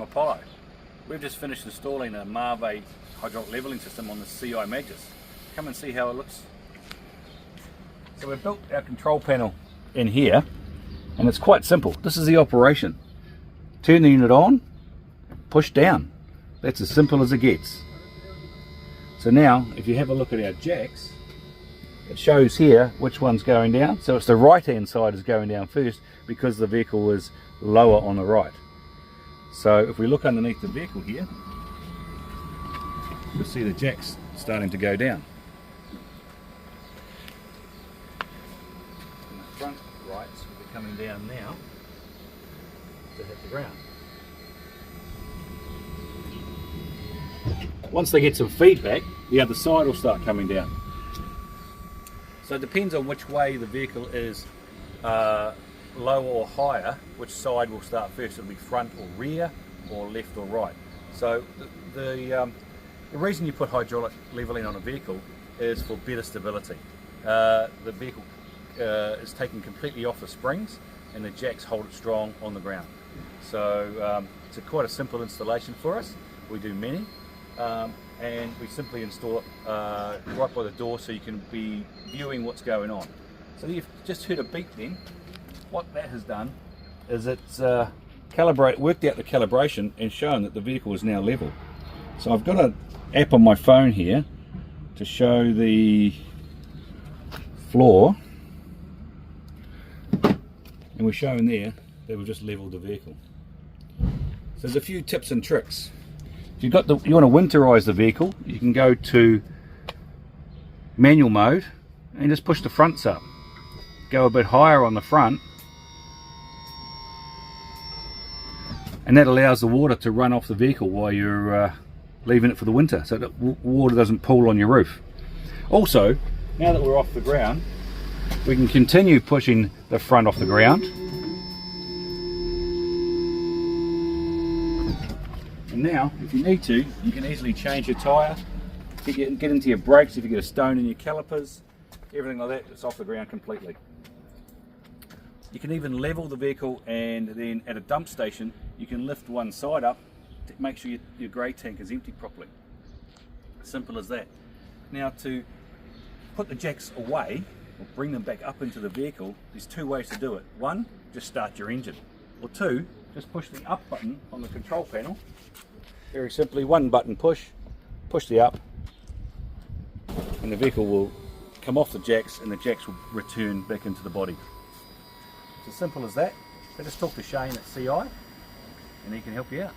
Apollo. We've just finished installing a Marve hydraulic levelling system on the CI Magis. Come and see how it looks. So we've built our control panel in here, and it's quite simple. This is the operation. Turn the unit on, push down. That's as simple as it gets. So now, if you have a look at our jacks, it shows here which one's going down. So it's the right hand side is going down first because the vehicle is lower on the right. So if we look underneath the vehicle here, you'll see the jacks starting to go down. And the front rights will be coming down now to hit the ground. Once they get some feedback, the other side will start coming down. So it depends on which way the vehicle is lower or higher, which side will start first. It'll be front or rear, or left or right. So the reason you put hydraulic levelling on a vehicle is for better stability. The vehicle is taken completely off the springs, and the jacks hold it strong on the ground. So it's quite a simple installation for us. We do many, and we simply install it right by the door so you can be viewing what's going on. So you've just heard a beep then. What that has done is it's worked out the calibration and shown that the vehicle is now level. So I've got an app on my phone here to show the floor, and we're showing there that we've just leveled the vehicle. So there's a few tips and tricks. If you want to winterize the vehicle, you can go to manual mode and just push the fronts up. Go a bit higher on the front, and that allows the water to run off the vehicle while you're leaving it for the winter, so that water doesn't pool on your roof. Also, now that we're off the ground, we can continue pushing the front off the ground, and now if you need to, you can easily change your tyre, get into your brakes if you get a stone in your calipers, everything like that. It's off the ground completely. You can even level the vehicle, and then at a dump station you can lift one side up to make sure your grey tank is empty properly. Simple as that. Now, to put the jacks away or bring them back up into the vehicle, there's two ways to do it. One, just start your engine, or two, just push the up button on the control panel. Very simply, one button push the up, and the vehicle will come off the jacks and the jacks will return back into the body. It's as simple as that. So just talk to Shane at CI and he can help you out.